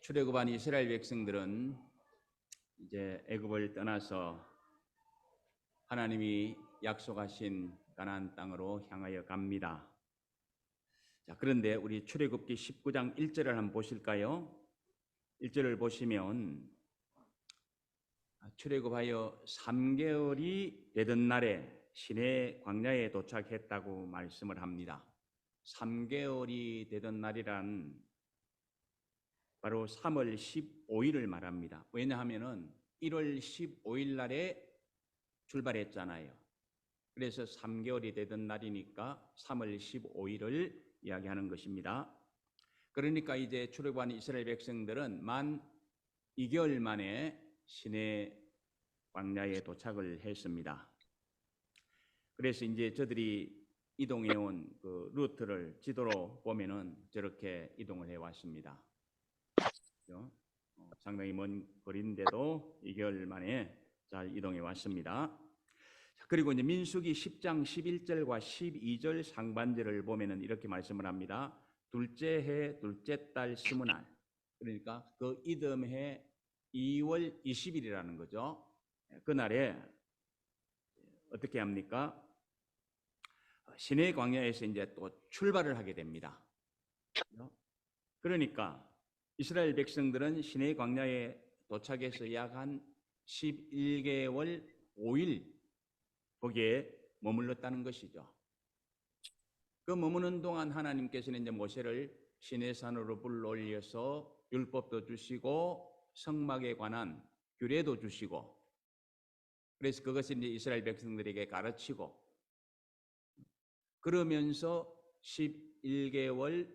출애굽한 이스라엘 백성들은 이제 애굽을 떠나서 하나님이 약속하신 가나안 땅으로 향하여 갑니다. 자, 그런데 우리 출애굽기 19장 1절을 한번 보실까요? 1절을 보시면 출애굽하여 3개월이 되던 날에 시내 광야에 도착했다고 말씀을 합니다. 3개월이 되던 날이란 바로 3월 15일을 말합니다. 왜냐하면 1월 15일 날에 출발했잖아요. 그래서 3개월이 되던 날이니까 3월 15일을 이야기하는 것입니다. 그러니까 이제 출애굽한 이스라엘 백성들은 만 2개월 만에 시내 광야에 도착을 했습니다. 그래서 이제 저들이 이동해온 그 루트를 지도로 보면은 저렇게 이동을 해왔습니다. 상당히 먼 거리인데도 2개월 만에 잘 이동해 왔습니다. 그리고 이제 민수기 10장 11절과 12절 상반절을 보면은 이렇게 말씀을 합니다. 둘째 해 둘째 달 스무 날, 그러니까 그 이듬해 2월 20일이라는 거죠. 그날에 어떻게 합니까? 시내 광야에서 이제 또 출발을 하게 됩니다. 그러니까 이스라엘 백성들은 시내 광야에 도착해서 약 한 11개월 5일 거기에 머물렀다는 것이죠. 그 머무는 동안 하나님께서는 이제 모세를 시내산으로 불러올려서 율법도 주시고 성막에 관한 규례도 주시고, 그래서 그것을 이제 이스라엘 백성들에게 가르치고, 그러면서 11개월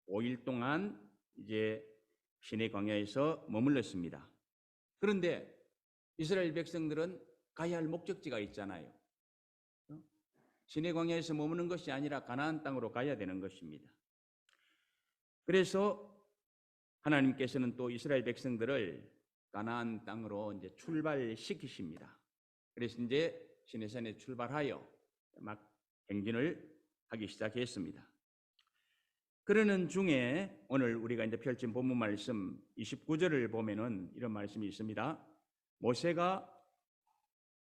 5일 동안 이제 시내 광야에서 머물렀습니다. 그런데 이스라엘 백성들은 가야 할 목적지가 있잖아요. 시내 광야에서 머무는 것이 아니라 가나안 땅으로 가야 되는 것입니다. 그래서 하나님께서는 또 이스라엘 백성들을 가나안 땅으로 이제 출발시키십니다. 그래서 이제 시내산에 출발하여 막 행진을 하기 시작했습니다. 그러는 중에 오늘 우리가 이제 펼친 본문 말씀 29절을 보면은 이런 말씀이 있습니다.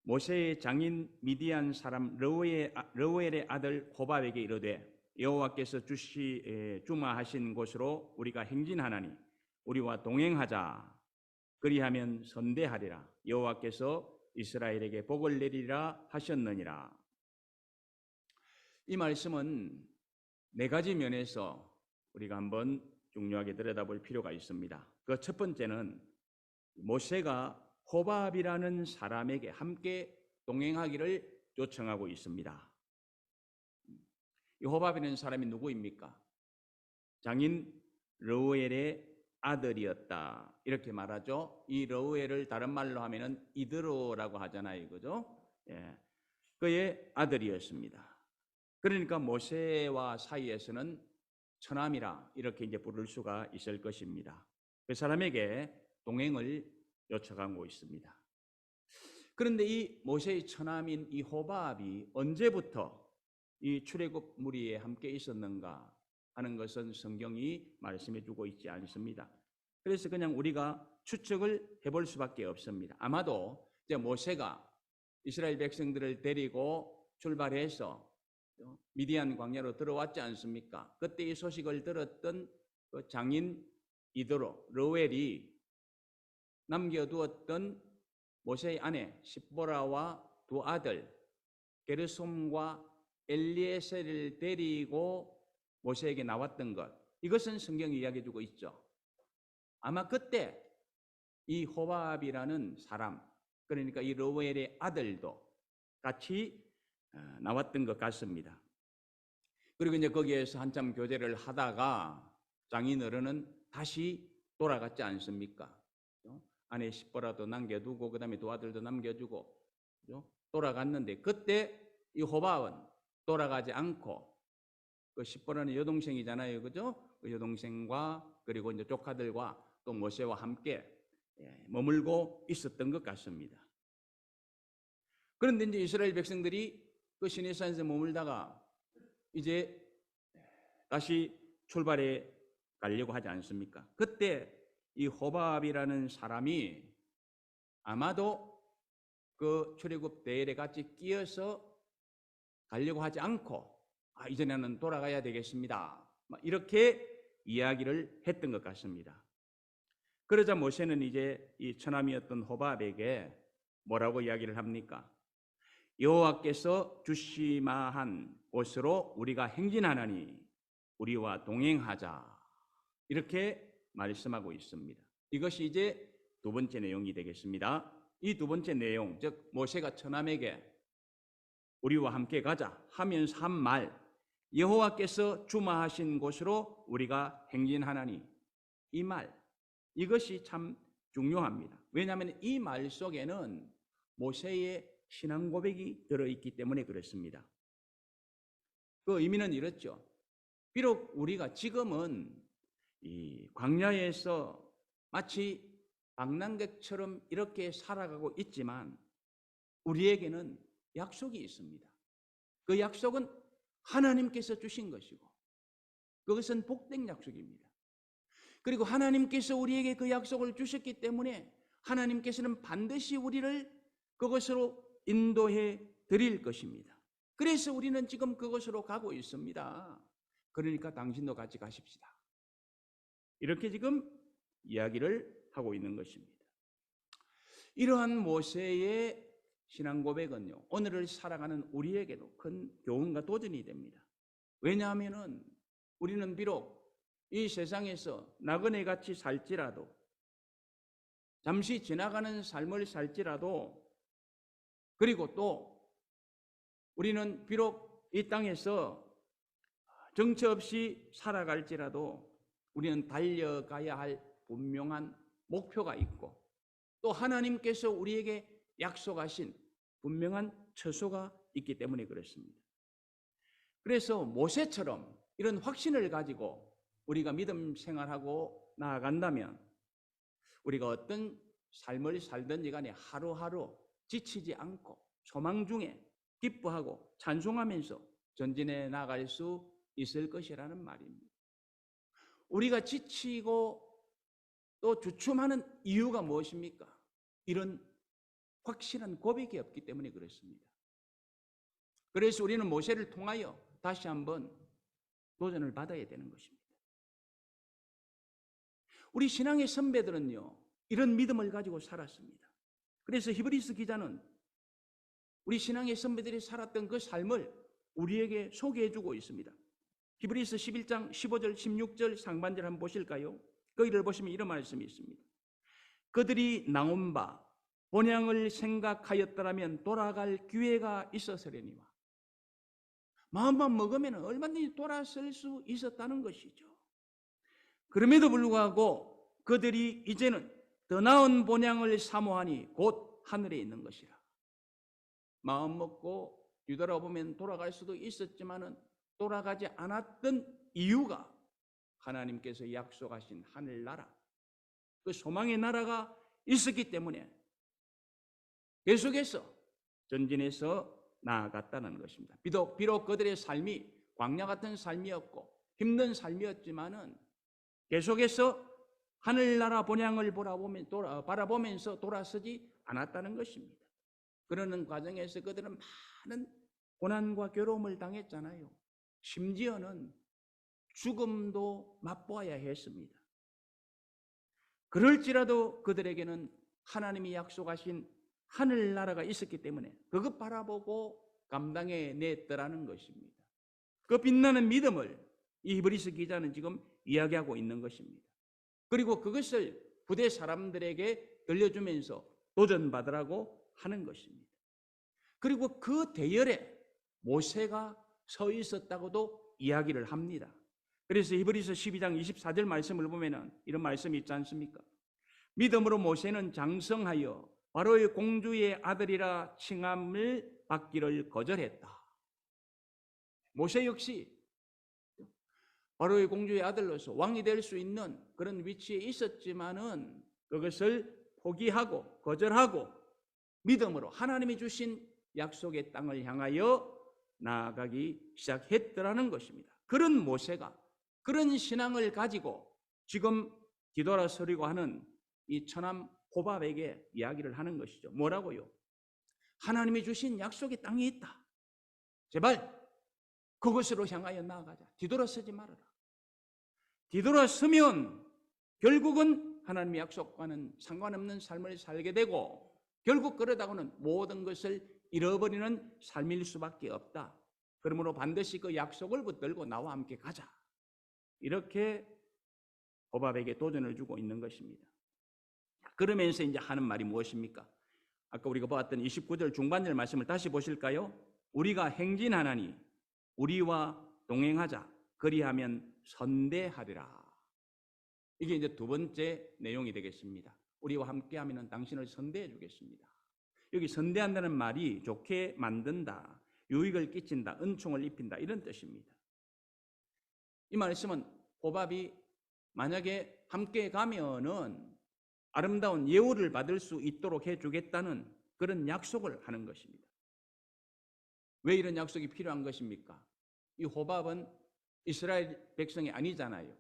모세의 장인 미디안 사람 르우엘의 아들 호밥에게 이르되 여호와께서 주마하신 곳으로 우리가 행진하나니 우리와 동행하자. 그리하면 선대하리라. 여호와께서 이스라엘에게 복을 내리라 하셨느니라. 이 말씀은 네 가지 면에서 우리가 한번 중요하게 들여다볼 필요가 있습니다. 그 첫 번째는 모세가 호밥이라는 사람에게 함께 동행하기를 요청하고 있습니다. 이 호밥이라는 사람이 누구입니까? 장인 르우엘의 아들이었다, 이렇게 말하죠. 이 르우엘을 다른 말로 하면은 이드로라고 하잖아요, 그죠? 예, 그의 아들이었습니다. 그러니까 모세와 사이에서는 처남이라 이렇게 이제 부를 수가 있을 것입니다. 그 사람에게 동행을 요청하고 있습니다. 그런데 이 모세의 처남인 이 호밥이 언제부터 이 출애굽 무리에 함께 있었는가 하는 것은 성경이 말씀해 주고 있지 않습니다. 그래서 그냥 우리가 추측을 해볼 수밖에 없습니다. 아마도 이제 모세가 이스라엘 백성들을 데리고 출발해서 미디안 광야로 들어왔지 않습니까? 그때 이 소식을 들었던 그 장인 이드로 르우엘이 남겨두었던 모세의 아내 십보라와 두 아들 게르솜과 엘리에셀을 데리고 모세에게 나왔던 것, 이것은 성경이 이야기해 주고 있죠. 아마 그때 이 호밥이라는 사람, 그러니까 이 르우엘의 아들도 같이 나왔던 것 같습니다. 그리고 이제 거기에서 한참 교제를 하다가 장인어른은 다시 돌아갔지 않습니까? 아내 십보라도 남겨두고 그다음에 두 아들도 남겨주고 돌아갔는데, 그때 이 호밥은 돌아가지 않고 그 십보라는 여동생이잖아요, 그죠? 그 여동생과 그리고 이제 조카들과 또 모세와 함께 머물고 있었던 것 같습니다. 그런데 이제 이스라엘 백성들이 그 시내산에서 머물다가 이제 다시 출발해 가려고 하지 않습니까? 그때 이 호밥이라는 사람이 아마도 그 출애굽 대열에 같이 끼어서 가려고 하지 않고 이전에는 돌아가야 되겠습니다, 이렇게 이야기를 했던 것 같습니다. 그러자 모세는 이제 이 처남이었던 호밥에게 뭐라고 이야기를 합니까? 여호와께서 주시마한 곳으로 우리가 행진하나니 우리와 동행하자, 이렇게 말씀하고 있습니다. 이것이 이제 두 번째 내용이 되겠습니다. 이 두 번째 내용, 즉 모세가 처남에게 우리와 함께 가자 하면서 한 말, 여호와께서 주마하신 곳으로 우리가 행진하나니, 이 말, 이것이 참 중요합니다. 왜냐하면 이 말 속에는 모세의 신앙 고백이 들어있기 때문에 그렇습니다. 그 의미는 이렇죠. 비록 우리가 지금은 이 광야에서 마치 방랑객처럼 이렇게 살아가고 있지만 우리에게는 약속이 있습니다. 그 약속은 하나님께서 주신 것이고 그것은 복된 약속입니다. 그리고 하나님께서 우리에게 그 약속을 주셨기 때문에 하나님께서는 반드시 우리를 그것으로 인도해 드릴 것입니다. 그래서 우리는 지금 그것으로 가고 있습니다. 그러니까 당신도 같이 가십시다, 이렇게 지금 이야기를 하고 있는 것입니다. 이러한 모세의 신앙 고백은요, 오늘을 살아가는 우리에게도 큰 교훈과 도전이 됩니다. 왜냐하면 우리는 비록 이 세상에서 나그네같이 살지라도, 잠시 지나가는 삶을 살지라도, 그리고 또 우리는 비록 이 땅에서 정처 없이 살아갈지라도 우리는 달려가야 할 분명한 목표가 있고 또 하나님께서 우리에게 약속하신 분명한 처소가 있기 때문에 그렇습니다. 그래서 모세처럼 이런 확신을 가지고 우리가 믿음 생활하고 나아간다면 우리가 어떤 삶을 살든지 간에 하루하루 지치지 않고 소망 중에 기뻐하고 찬송하면서 전진해 나갈 수 있을 것이라는 말입니다. 우리가 지치고 또 주춤하는 이유가 무엇입니까? 이런 확실한 고백이 없기 때문에 그렇습니다. 그래서 우리는 모세를 통하여 다시 한번 도전을 받아야 되는 것입니다. 우리 신앙의 선배들은요, 이런 믿음을 가지고 살았습니다. 그래서 히브리서 기자는 우리 신앙의 선배들이 살았던 그 삶을 우리에게 소개해주고 있습니다. 히브리서 11장 15절 16절 상반절 한번 보실까요? 거기를 보시면 이런 말씀이 있습니다. 그들이 나온 바 본향을 생각하였더라면 돌아갈 기회가 있었으려니와. 마음만 먹으면 얼마든지 돌아설 수 있었다는 것이죠. 그럼에도 불구하고 그들이 이제는 더 나은 본향을 사모하니 곧 하늘에 있는 것이라. 마음 먹고 뒤돌아보면 돌아갈 수도 있었지만은 돌아가지 않았던 이유가 하나님께서 약속하신 하늘나라, 그 소망의 나라가 있었기 때문에 계속해서 전진해서 나아갔다는 것입니다. 비록 그들의 삶이 광야 같은 삶이었고 힘든 삶이었지만은 계속해서 하늘나라 본향을 바라보면서 돌아서지 않았다는 것입니다. 그러는 과정에서 그들은 많은 고난과 괴로움을 당했잖아요. 심지어는 죽음도 맛보아야 했습니다. 그럴지라도 그들에게는 하나님이 약속하신 하늘나라가 있었기 때문에 그것 바라보고 감당해냈더라는 것입니다. 그 빛나는 믿음을 이 히브리서 기자는 지금 이야기하고 있는 것입니다. 그리고 그것을 부대 사람들에게 들려주면서 도전받으라고 하는 것입니다. 그리고 그 대열에 모세가 서 있었다고도 이야기를 합니다. 그래서 히브리서 12장 24절 말씀을 보면은 이런 말씀이 있지 않습니까? 믿음으로 모세는 장성하여 바로의 공주의 아들이라 칭함을 받기를 거절했다. 모세 역시 바로의 공주의 아들로서 왕이 될 수 있는 그런 위치에 있었지만은 그것을 포기하고 거절하고 믿음으로 하나님이 주신 약속의 땅을 향하여 나아가기 시작했더라는 것입니다. 그런 모세가 그런 신앙을 가지고 지금 뒤돌아서려고 하는 이 처남 호밥에게 이야기를 하는 것이죠. 뭐라고요? 하나님이 주신 약속의 땅이 있다. 제발 그것으로 향하여 나아가자. 뒤돌아서지 말아라. 뒤돌아서면 결국은 하나님의 약속과는 상관없는 삶을 살게 되고 결국 그러다고는 모든 것을 잃어버리는 삶일 수밖에 없다. 그러므로 반드시 그 약속을 붙들고 나와 함께 가자. 이렇게 호밥에게 도전을 주고 있는 것입니다. 그러면서 이제 하는 말이 무엇입니까? 아까 우리가 보았던 29절 중반절 말씀을 다시 보실까요? 우리가 행진하나니 우리와 동행하자. 그리하면 선대하리라. 이게 이제 두 번째 내용이 되겠습니다. 우리와 함께하면 당신을 선대해 주겠습니다. 여기 선대한다는 말이 좋게 만든다, 유익을 끼친다, 은총을 입힌다 이런 뜻입니다. 이 말씀은 호밥이 만약에 함께 가면은 아름다운 예우를 받을 수 있도록 해주겠다는 그런 약속을 하는 것입니다. 왜 이런 약속이 필요한 것입니까? 이 호밥은 이스라엘 백성이 아니잖아요.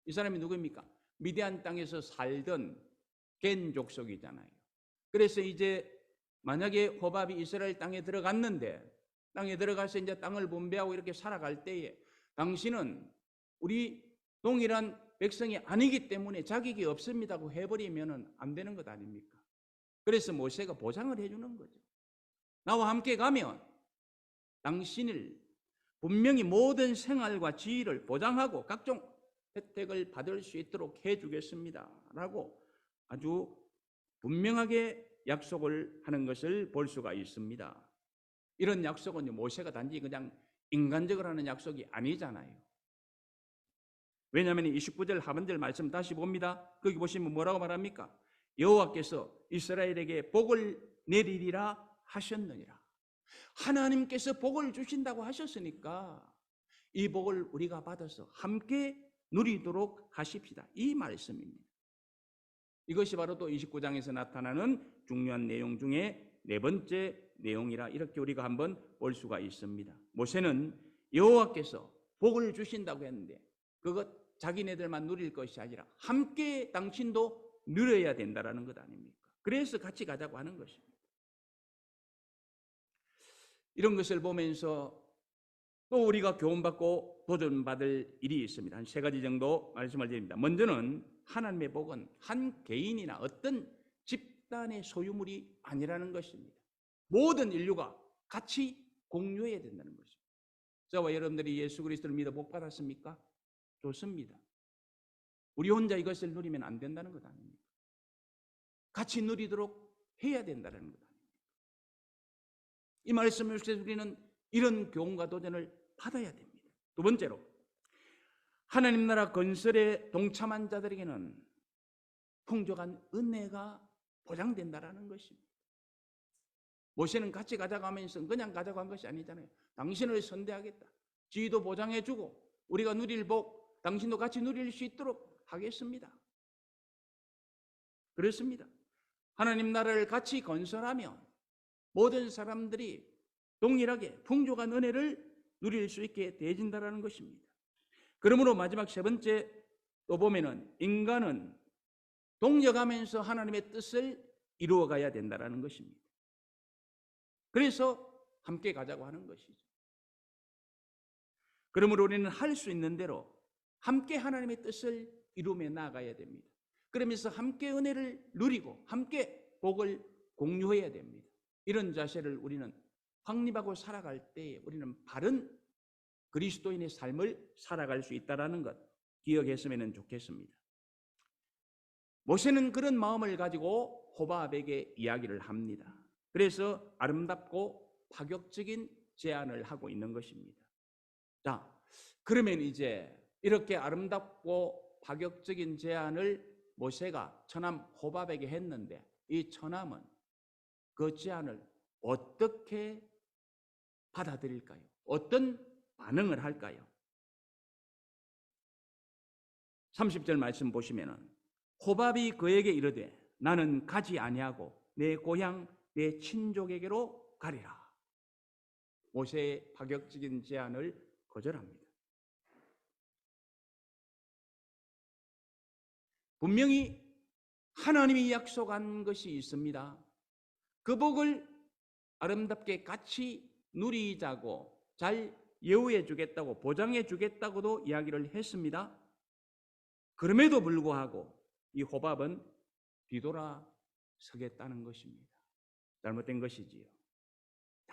이 사람이 누구입니까? 미디안 땅에서 살던 겐 족속이잖아요. 그래서 이제 만약에 호밥이 이스라엘 땅에 들어갔는데 땅에 들어가서 이제 땅을 분배하고 이렇게 살아갈 때에 당신은 우리 동일한 백성이 아니기 때문에 자격이 없습니다고 해버리면 안 되는 것 아닙니까? 그래서 모세가 보장을 해주는 거죠. 나와 함께 가면 당신을 분명히 모든 생활과 지위를 보장하고 각종 혜택을 받을 수 있도록 해주겠습니다. 라고 아주 분명하게 약속을 하는 것을 볼 수가 있습니다. 이런 약속은 모세가 단지 그냥 인간적으로 하는 약속이 아니잖아요. 왜냐하면 29절 하반절 말씀 다시 봅니다. 거기 보시면 뭐라고 말합니까? 여호와께서 이스라엘에게 복을 내리리라 하셨느니라. 하나님께서 복을 주신다고 하셨으니까 이 복을 우리가 받아서 함께 누리도록 하십시다. 이 말씀입니다. 이것이 바로 또 29장에서 나타나는 중요한 내용 중에 네 번째 내용이라 이렇게 우리가 한번 볼 수가 있습니다. 모세는 여호와께서 복을 주신다고 했는데 그것 자기네들만 누릴 것이 아니라 함께 당신도 누려야 된다는 것 아닙니까? 그래서 같이 가자고 하는 것입니다. 이런 것을 보면서 또 우리가 교훈받고 도전받을 일이 있습니다. 한 세 가지 정도 말씀을 드립니다. 먼저는 하나님의 복은 한 개인이나 어떤 집단의 소유물이 아니라는 것입니다. 모든 인류가 같이 공유해야 된다는 것입니다. 저와 여러분들이 예수 그리스도를 믿어 복 받았습니까? 좋습니다. 우리 혼자 이것을 누리면 안 된다는 것 아닙니까? 같이 누리도록 해야 된다는 것 아닙니까? 이 말씀을 통해서 우리는 이런 교훈과 도전을 받아야 됩니다. 두 번째로 하나님 나라 건설에 동참한 자들에게는 풍족한 은혜가 보장된다는 것입니다. 모세는 같이 가자고 하면서 그냥 가자고 한 것이 아니잖아요. 당신을 선대하겠다. 지위도 보장해주고 우리가 누릴 복 당신도 같이 누릴 수 있도록 하겠습니다. 그렇습니다. 하나님 나라를 같이 건설하면 모든 사람들이 동일하게 풍족한 은혜를 누릴 수 있게 되어진다는 것입니다. 그러므로 마지막 세 번째 또 보면은 인간은 동력하면서 하나님의 뜻을 이루어가야 된다는 것입니다. 그래서 함께 가자고 하는 것이죠. 그러므로 우리는 할 수 있는 대로 함께 하나님의 뜻을 이루며 나아가야 됩니다. 그러면서 함께 은혜를 누리고 함께 복을 공유해야 됩니다. 이런 자세를 우리는 확립하고 살아갈 때 우리는 바른 그리스도인의 삶을 살아갈 수 있다는 것 기억했으면 좋겠습니다. 모세는 그런 마음을 가지고 호밥에게 이야기를 합니다. 그래서 아름답고 파격적인 제안을 하고 있는 것입니다. 자, 그러면 이제 이렇게 아름답고 파격적인 제안을 모세가 처남 호밥에게 했는데 이 처남은 그 제안을 어떻게 받아들일까요? 어떤 반응을 할까요? 30절 말씀 보시면은 호밥이 그에게 이르되 나는 가지 아니하고 내 고향 내 친족에게로 가리라. 모세의 파격적인 제안을 거절합니다. 분명히 하나님이 약속한 것이 있습니다. 그 복을 아름답게 같이 누리자고 잘 예우해 주겠다고 보장해 주겠다고도 이야기를 했습니다. 그럼에도 불구하고 이 호밥은 뒤돌아 서겠다는 것입니다. 잘못된 것이지요.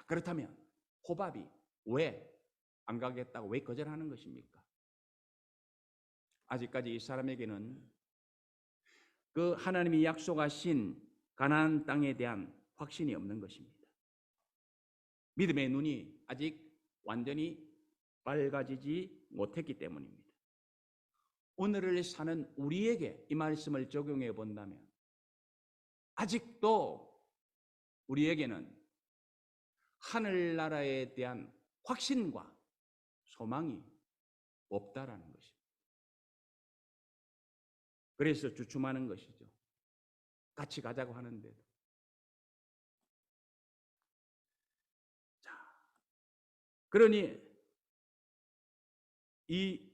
그렇다면 호밥이 왜 안 가겠다고 왜 거절하는 것입니까? 아직까지 이 사람에게는 그 하나님이 약속하신 가나안 땅에 대한 확신이 없는 것입니다. 믿음의 눈이 아직 완전히 밝아지지 못했기 때문입니다. 오늘을 사는 우리에게 이 말씀을 적용해 본다면 아직도 우리에게는 하늘나라에 대한 확신과 소망이 없다라는 것입니다. 그래서 주춤하는 것이죠. 같이 가자고 하는데도. 자, 그러니 이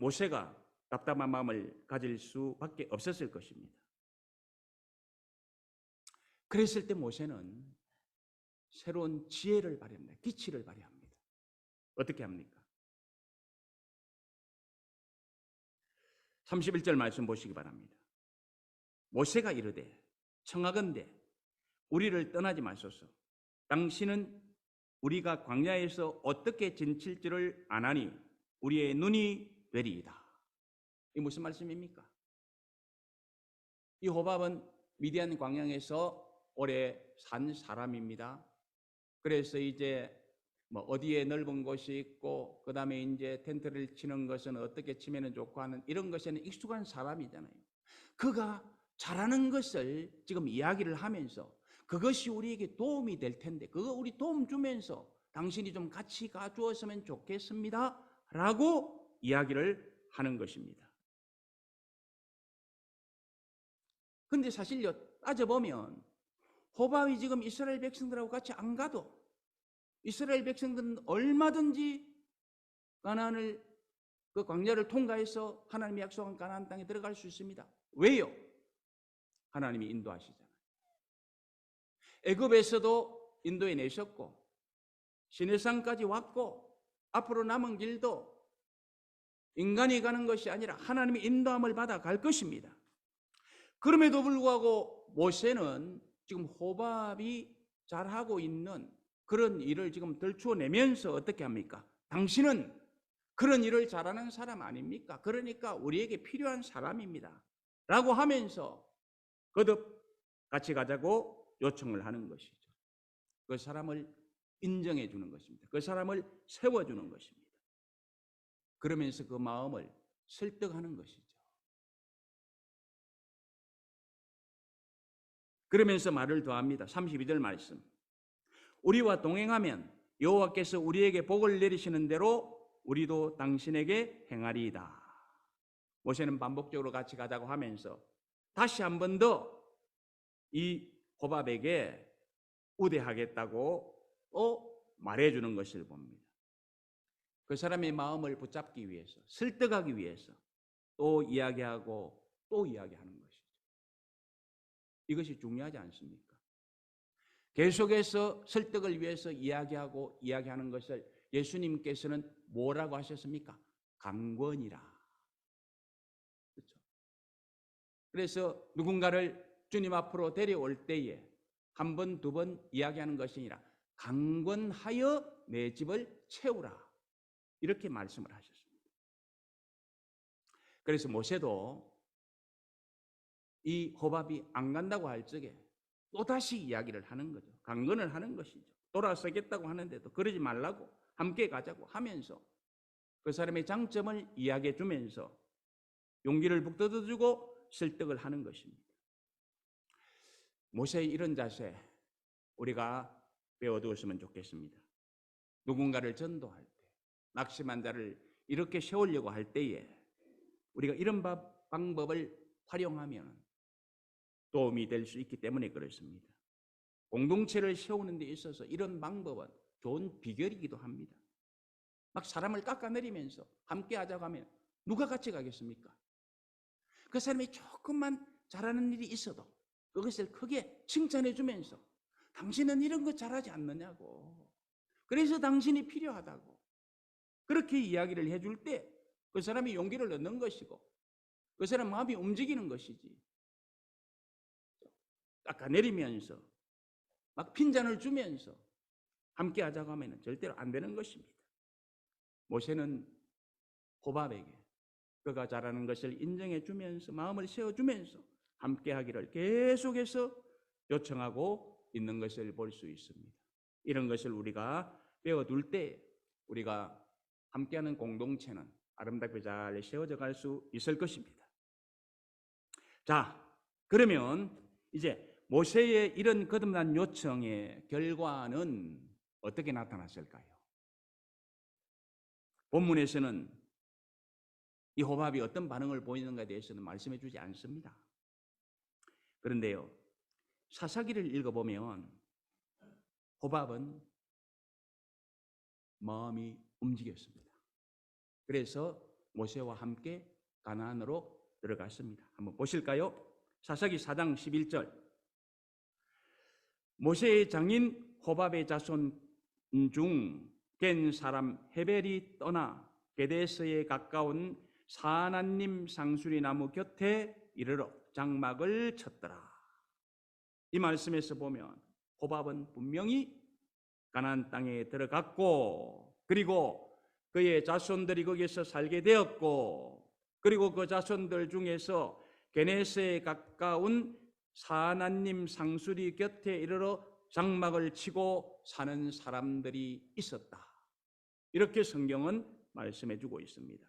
모세가 답답한 마음을 가질 수밖에 없었을 것입니다. 그랬을 때 모세는 새로운 지혜를 발휘합니다. 기치를 발휘합니다. 어떻게 합니까? 31절 말씀 보시기 바랍니다. 모세가 이르되 청하건대 우리를 떠나지 마소서. 당신은 우리가 광야에서 어떻게 지칠지를 아나니 우리의 눈이 되리이다. 이 무슨 말씀입니까? 이 호밥은 미디안 광야에서 오래 산 사람입니다. 그래서 이제 뭐 어디에 넓은 곳이 있고 그다음에 이제 텐트를 치는 것은 어떻게 치면은 좋고 하는 이런 것에는 익숙한 사람이잖아요. 그가 잘하는 것을 지금 이야기를 하면서 그것이 우리에게 도움이 될 텐데 그거 우리 도움 주면서 당신이 좀 같이 가주었으면 좋겠습니다 라고 이야기를 하는 것입니다. 근데 사실요 따져보면 호밥이 지금 이스라엘 백성들하고 같이 안 가도 이스라엘 백성들은 얼마든지 가나안을 그 광야를 통과해서 하나님이 약속한 가나안 땅에 들어갈 수 있습니다. 왜요? 하나님이 인도하시잖아요. 애굽에서도 인도해 내셨고 시내산까지 왔고 앞으로 남은 길도 인간이 가는 것이 아니라 하나님의 인도함을 받아 갈 것입니다. 그럼에도 불구하고 모세는 지금 호밥이 잘하고 있는 그런 일을 지금 들추어내면서 어떻게 합니까? 당신은 그런 일을 잘하는 사람 아닙니까? 그러니까 우리에게 필요한 사람입니다. 라고 하면서 거듭 같이 가자고 요청을 하는 것이죠. 그 사람을 인정해 주는 것입니다. 그 사람을 세워주는 것입니다. 그러면서 그 마음을 설득하는 것이죠. 그러면서 말을 더합니다. 32절 말씀. 우리와 동행하면 여호와께서 우리에게 복을 내리시는 대로 우리도 당신에게 행하리이다. 모세는 반복적으로 같이 가자고 하면서 다시 한 번 더 이 호밥에게 우대하겠다고 또 말해주는 것을 봅니다. 그 사람의 마음을 붙잡기 위해서, 설득하기 위해서 또 이야기하고 또 이야기하는 것이죠. 이것이 중요하지 않습니까? 계속해서 설득을 위해서 이야기하고 이야기하는 것을 예수님께서는 뭐라고 하셨습니까? 강권이라. 그렇죠? 그래서 누군가를 주님 앞으로 데려올 때에 한 번, 두 번 이야기하는 것이 아니라 강권하여 내 집을 채우라. 이렇게 말씀을 하셨습니다. 그래서 모세도 이 호밥이 안 간다고 할 적에 또다시 이야기를 하는 거죠. 강권을 하는 것이죠. 돌아서겠다고 하는데도 그러지 말라고 함께 가자고 하면서 그 사람의 장점을 이야기해 주면서 용기를 북돋아주고 설득을 하는 것입니다. 모세의 이런 자세 우리가 배워두었으면 좋겠습니다. 누군가를 전도할 때 낙심한 자를 이렇게 세우려고 할 때에 우리가 이런 방법을 활용하면 도움이 될 수 있기 때문에 그렇습니다. 공동체를 세우는 데 있어서 이런 방법은 좋은 비결이기도 합니다. 막 사람을 깎아내리면서 함께 하자고 하면 누가 같이 가겠습니까? 그 사람이 조금만 잘하는 일이 있어도 그것을 크게 칭찬해 주면서 당신은 이런 거 잘하지 않느냐고, 그래서 당신이 필요하다고 그렇게 이야기를 해줄 때 그 사람이 용기를 얻는 것이고 그 사람 마음이 움직이는 것이지, 깎아내리면서 막 핀잔을 주면서 함께 하자고 하면 절대로 안 되는 것입니다. 모세는 호밥에게 그가 잘하는 것을 인정해 주면서 마음을 세워주면서 함께 하기를 계속해서 요청하고 있는 것을 볼 수 있습니다. 이런 것을 우리가 배워둘 때 우리가 함께하는 공동체는 아름답게 잘 세워져 갈 수 있을 것입니다. 자, 그러면 이제 모세의 이런 거듭난 요청의 결과는 어떻게 나타났을까요? 본문에서는 이 호밥이 어떤 반응을 보이는가에 대해서는 말씀해 주지 않습니다. 그런데요, 사사기를 읽어보면 호밥은 마음이 움직였습니다. 그래서 모세와 함께 가나안으로 들어갔습니다. 한번 보실까요? 사사기 4장 11절. 모세의 장인 호밥의 자손 중 겐 사람 헤벨이 떠나 게데스에 가까운 사나님 상수리 나무 곁에 이르러 장막을 쳤더라. 이 말씀에서 보면 호밥은 분명히 가나안 땅에 들어갔고, 그리고 그의 자손들이 거기서 살게 되었고, 그리고 그 자손들 중에서 게네스에 가까운 사나님 상수리 곁에 이르러 장막을 치고 사는 사람들이 있었다. 이렇게 성경은 말씀해 주고 있습니다.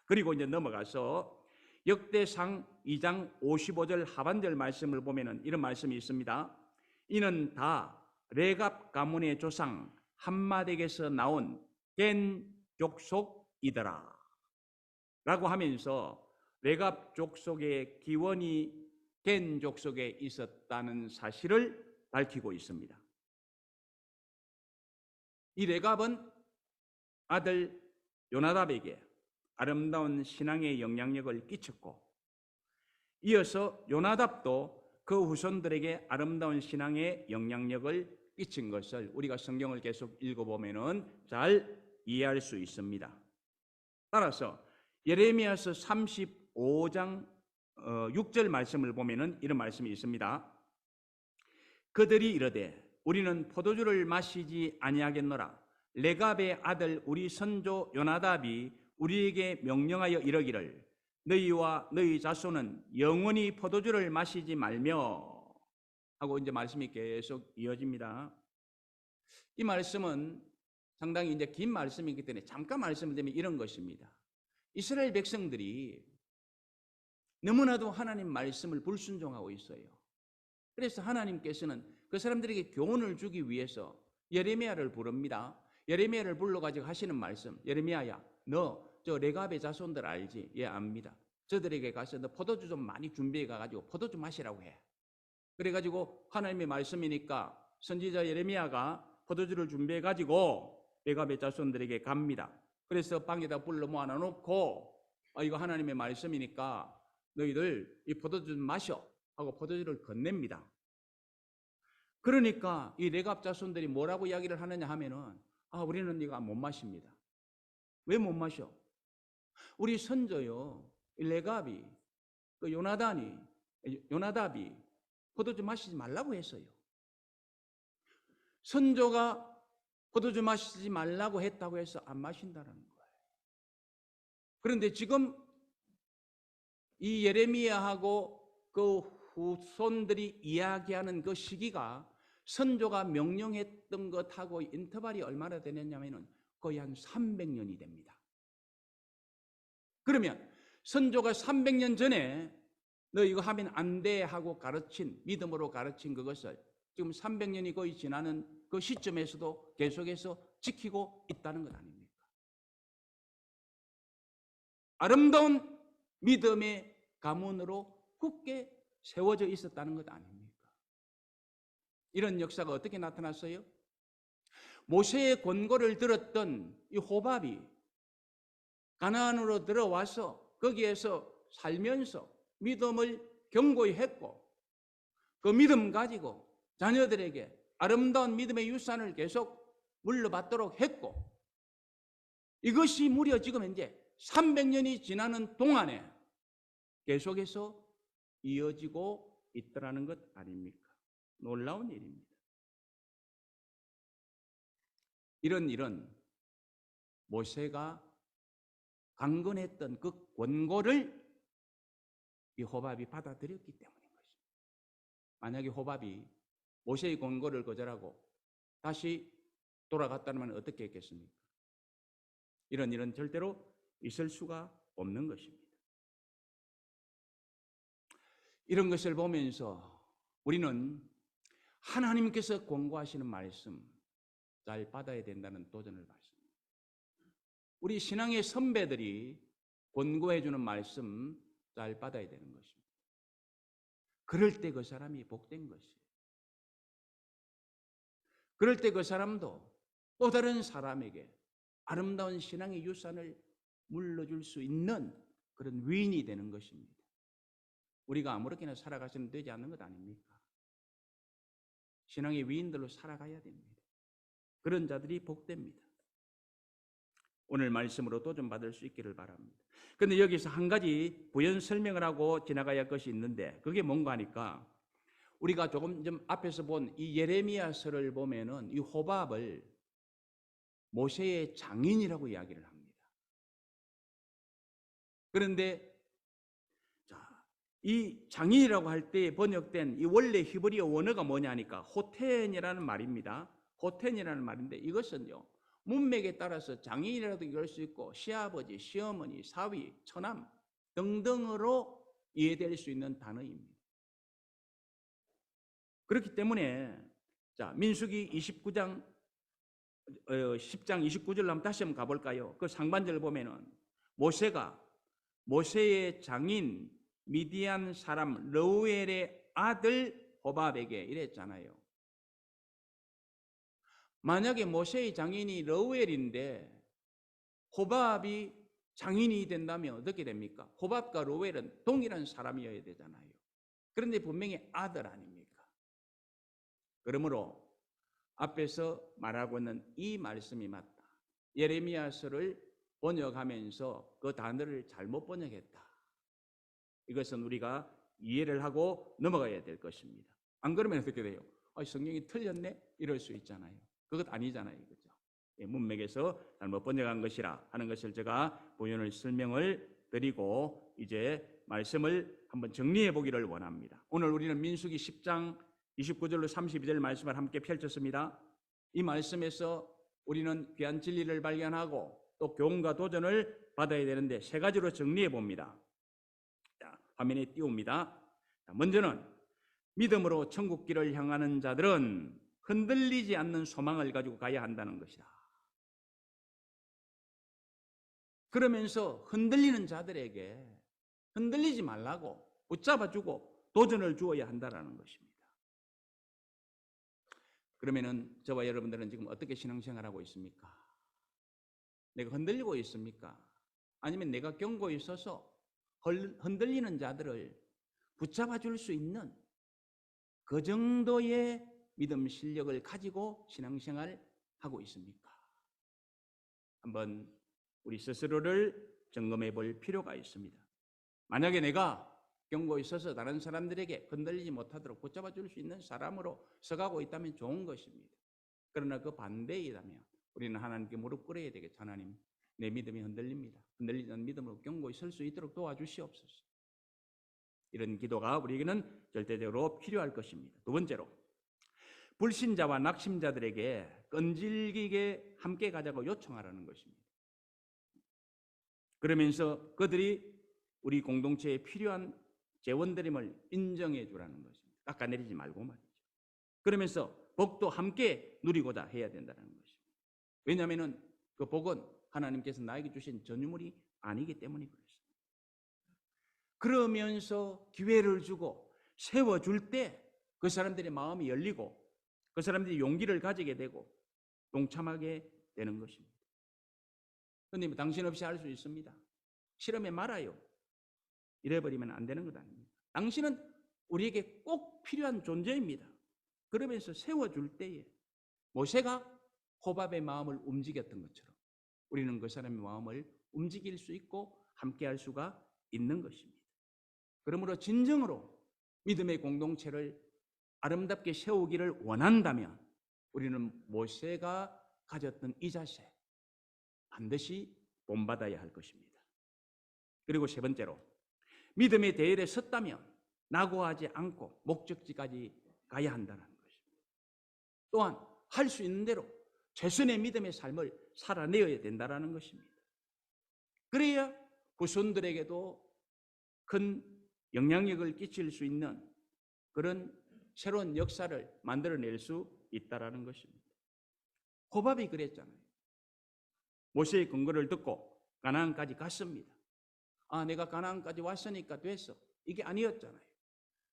그리고 이제 넘어가서 역대상 2장 55절 하반절 말씀을 보면은 이런 말씀이 있습니다. 이는 다 레갑 가문의 조상 함맛에게서 나온 겐 족속이더라 라고 하면서 레갑 족속의 기원이 겐 족속에 있었다는 사실을 밝히고 있습니다. 이 레갑은 아들 요나답에게 아름다운 신앙의 영향력을 끼쳤고, 이어서 요나답도 그 후손들에게 아름다운 신앙의 영향력을 끼친 것을 우리가 성경을 계속 읽어보면 잘 이해할 수 있습니다. 따라서 예레미야서 35장 6절 말씀을 보면 이런 말씀이 있습니다. 그들이 이르되 우리는 포도주를 마시지 아니하겠노라. 레갑의 아들 우리 선조 요나답이 우리에게 명령하여 이르기를 너희와 너희 자손은 영원히 포도주를 마시지 말며 하고 이제 말씀이 계속 이어집니다. 이 말씀은 상당히 이제 긴 말씀이기 때문에 잠깐 말씀을 드리면 이런 것입니다. 이스라엘 백성들이 너무나도 하나님 말씀을 불순종하고 있어요. 그래서 하나님께서는 그 사람들에게 교훈을 주기 위해서 예레미야를 부릅니다. 예레미야를 불러가지고 하시는 말씀, 예레미야야 너 저 레갑의 자손들 알지? 예, 압니다. 저들에게 가서 너 포도주 좀 많이 준비해 가지고 포도주 마시라고 해. 그래가지고 하나님의 말씀이니까 선지자 예레미야가 포도주를 준비해 가지고 레갑의 자손들에게 갑니다. 그래서 방에다 불러 모아놓고 이거 하나님의 말씀이니까 너희들 이 포도주 좀 마셔 하고 포도주를 건넵니다. 그러니까 이 레갑 자손들이 뭐라고 이야기를 하느냐 하면은 우리는 이거 못 마십니다. 왜 못 마셔? 우리 선조요 레갑이 그 요나답이 포도주 마시지 말라고 했어요. 선조가 포도주 마시지 말라고 했다고 해서 안 마신다는 거예요. 그런데 지금 이 예레미야하고 그 후손들이 이야기하는 그 시기가 선조가 명령했던 것하고 인터벌이 얼마나 되느냐면은 거의 한 300년이 됩니다. 그러면 선조가 300년 전에 너 이거 하면 안 돼 하고 가르친, 믿음으로 가르친 그것을 지금 300년이 거의 지나는 그 시점에서도 계속해서 지키고 있다는 것 아닙니까? 아름다운 믿음의 가문으로 굳게 세워져 있었다는 것 아닙니까? 이런 역사가 어떻게 나타났어요? 모세의 권고를 들었던 이 호밥이 가나안으로 들어와서 거기에서 살면서 믿음을 견고히 했고 그 믿음 가지고 자녀들에게 아름다운 믿음의 유산을 계속 물려받도록 했고 이것이 무려 지금 현재 300년이 지나는 동안에 계속해서 이어지고 있더라는 것 아닙니까? 놀라운 일입니다. 이런 일은 모세가 강건했던 그 권고를 이 호밥이 받아들였기 때문인 것입니다. 만약에 호밥이 모세의 권고를 거절하고 다시 돌아갔다면 어떻게 했겠습니까? 이런 일은 절대로 있을 수가 없는 것입니다. 이런 것을 보면서 우리는 하나님께서 권고하시는 말씀 잘 받아야 된다는 도전을 받습니다. 우리 신앙의 선배들이 권고해 주는 말씀 잘 받아야 되는 것입니다. 그럴 때 그 사람이 복된 것이에요. 그럴 때 그 사람도 또 다른 사람에게 아름다운 신앙의 유산을 물려줄 수 있는 그런 위인이 되는 것입니다. 우리가 아무렇게나 살아가서는 되지 않는 것 아닙니까? 신앙의 위인들로 살아가야 됩니다. 그런 자들이 복됩니다. 오늘 말씀으로 도전받을 수 있기를 바랍니다. 그런데 여기서 한 가지 부연 설명을 하고 지나가야 할 것이 있는데 그게 뭔가 하니까 우리가 조금 좀 앞에서 본 이 예레미야서를 보면은 이 호밥을 모세의 장인이라고 이야기를 합니다. 그런데 이 장인이라고 할 때 번역된 이 원래 히브리어 원어가 뭐냐니까 호텐이라는 말입니다. 호텐이라는 말인데 이것은요 문맥에 따라서 장인이라도 이럴 수 있고 시아버지, 시어머니, 사위, 처남 등등으로 이해될 수 있는 단어입니다. 그렇기 때문에 자 민수기 29장 10장 29절 한번 다시 한번 가볼까요? 그 상반절을 보면은 모세가 모세의 장인 미디안 사람 르우엘의 아들 호밥에게 이랬잖아요. 만약에 모세의 장인이 르우엘인데 호밥이 장인이 된다면 어떻게 됩니까? 호밥과 르우엘은 동일한 사람이어야 되잖아요. 그런데 분명히 아들 아닙니까? 그러므로 앞에서 말하고 있는 이 말씀이 맞다. 예레미야서를 번역하면서 그 단어를 잘못 번역했다. 이것은 우리가 이해를 하고 넘어가야 될 것입니다. 안 그러면 어떻게 돼요? 성경이 틀렸네? 이럴 수 있잖아요. 그것 아니잖아요. 그죠? 문맥에서 잘못 번역한 것이라 하는 것을 제가 부연을 설명을 드리고 이제 말씀을 한번 정리해 보기를 원합니다. 오늘 우리는 민수기 10장 29절로 32절 말씀을 함께 펼쳤습니다. 이 말씀에서 우리는 귀한 진리를 발견하고 또 교훈과 도전을 받아야 되는데 세 가지로 정리해 봅니다. 자, 화면에 띄웁니다. 먼저는 믿음으로 천국길을 향하는 자들은 흔들리지 않는 소망을 가지고 가야 한다는 것이다. 그러면서 흔들리는 자들에게 흔들리지 말라고 붙잡아주고 도전을 주어야 한다는 것입니다. 그러면은 저와 여러분들은 지금 어떻게 신앙생활하고 있습니까? 내가 흔들리고 있습니까? 아니면 내가 견고히 서서 흔들리는 자들을 붙잡아줄 수 있는 그 정도의 믿음 실력을 가지고 신앙생활을 하고 있습니까? 한번 우리 스스로를 점검해 볼 필요가 있습니다. 만약에 내가 견고히 서서 다른 사람들에게 흔들리지 못하도록 붙잡아 줄 수 있는 사람으로 서가고 있다면 좋은 것입니다. 그러나 그 반대이라면 우리는 하나님께 무릎 꿇어야 되겠죠. 하나님, 내 믿음이 흔들립니다. 흔들리지 않는 믿음으로 견고히 설 수 있도록 도와주시옵소서. 이런 기도가 우리에게는 절대적으로 필요할 것입니다. 두 번째로 불신자와 낙심자들에게 끈질기게 함께 가자고 요청하라는 것입니다. 그러면서 그들이 우리 공동체에 필요한 재원드림을 인정해 주라는 것입니다. 깎아내리지 말고 말이죠. 그러면서 복도 함께 누리고자 해야 된다는 것입니다. 왜냐하면 그 복은 하나님께서 나에게 주신 전유물이 아니기 때문에 그렇습니다. 그러면서 기회를 주고 세워줄 때 그 사람들의 마음이 열리고 그 사람들이 용기를 가지게 되고 동참하게 되는 것입니다. 그런데 당신 없이 할 수 있습니다. 실험해 말아요. 잃어버리면 안 되는 것 아닙니까? 당신은 우리에게 꼭 필요한 존재입니다. 그러면서 세워줄 때에 모세가 호밥의 마음을 움직였던 것처럼 우리는 그 사람의 마음을 움직일 수 있고 함께할 수가 있는 것입니다. 그러므로 진정으로 믿음의 공동체를 아름답게 세우기를 원한다면 우리는 모세가 가졌던 이 자세 반드시 본받아야 할 것입니다. 그리고 세 번째로 믿음의 대열에 섰다면 낙오하지 않고 목적지까지 가야 한다는 것입니다. 또한 할 수 있는 대로 최선의 믿음의 삶을 살아내어야 된다는 것입니다. 그래야 후손들에게도 큰 영향력을 끼칠 수 있는 그런 새로운 역사를 만들어낼 수 있다는 것입니다. 호밥이 그랬잖아요. 모세의 근거를 듣고 가나안까지 갔습니다. 내가 가나안까지 왔으니까 됐어. 이게 아니었잖아요.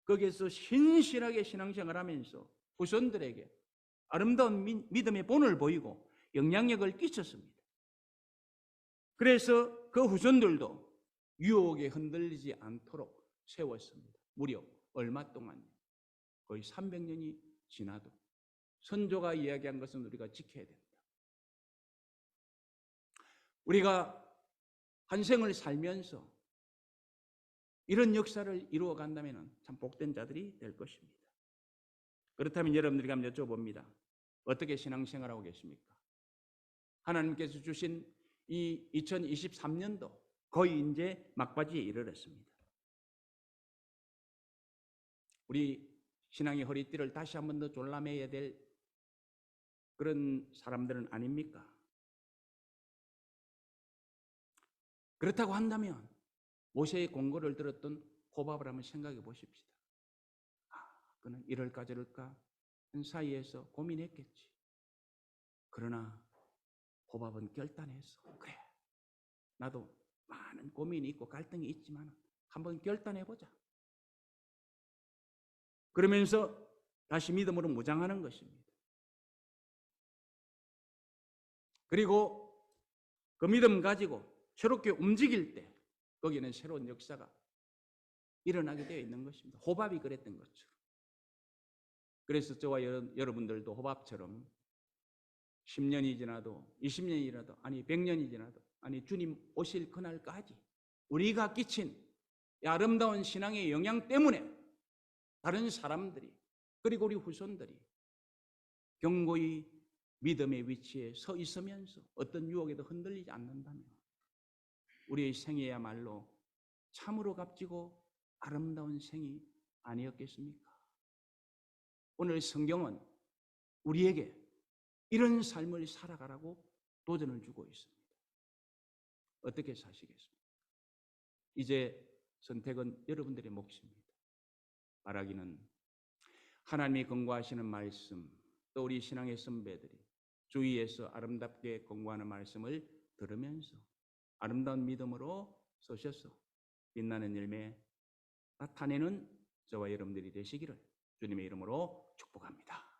거기에서 신실하게 신앙생활하면서 후손들에게 아름다운 믿음의 본을 보이고 영향력을 끼쳤습니다. 그래서 그 후손들도 유혹에 흔들리지 않도록 세웠습니다. 무려 얼마 동안요? 거의 300년이 지나도 선조가 이야기한 것은 우리가 지켜야 된다. 우리가 한 생을 살면서 이런 역사를 이루어 간다면 참 복된 자들이 될 것입니다. 그렇다면 여러분들이 한번 여쭤봅니다. 어떻게 신앙생활하고 계십니까? 하나님께서 주신 이 2023년도 거의 이제 막바지에 이르렀습니다. 우리 신앙의 허리띠를 다시 한 번 더 졸라매야 될 그런 사람들은 아닙니까? 그렇다고 한다면 모세의 공고를 들었던 호밥을 한번 생각해 보십시다. 그는 이럴까 저럴까 한 사이에서 고민했겠지. 그러나 호밥은 결단했어. 그래, 나도 많은 고민이 있고 갈등이 있지만 한번 결단해보자. 그러면서 다시 믿음으로 무장하는 것입니다. 그리고 그 믿음 가지고 새롭게 움직일 때 거기는 새로운 역사가 일어나게 되어 있는 것입니다. 호밥이 그랬던 것처럼. 그래서 저와 여러분들도 호밥처럼 10년이 지나도 20년이 지나도 100년이 지나도 주님 오실 그날까지 우리가 끼친 아름다운 신앙의 영향 때문에 다른 사람들이 그리고 우리 후손들이 견고히 믿음의 위치에 서 있으면서 어떤 유혹에도 흔들리지 않는다면 우리의 생애야말로 참으로 값지고 아름다운 생이 아니었겠습니까? 오늘 성경은 우리에게 이런 삶을 살아가라고 도전을 주고 있습니다. 어떻게 사시겠습니까? 이제 선택은 여러분들의 몫입니다. 말하기는 하나님이 권고하시는 말씀, 또 우리 신앙의 선배들이 주위에서 아름답게 권고하는 말씀을 들으면서 아름다운 믿음으로 서셔서 빛나는 열매 나타내는 저와 여러분들이 되시기를 주님의 이름으로 축복합니다.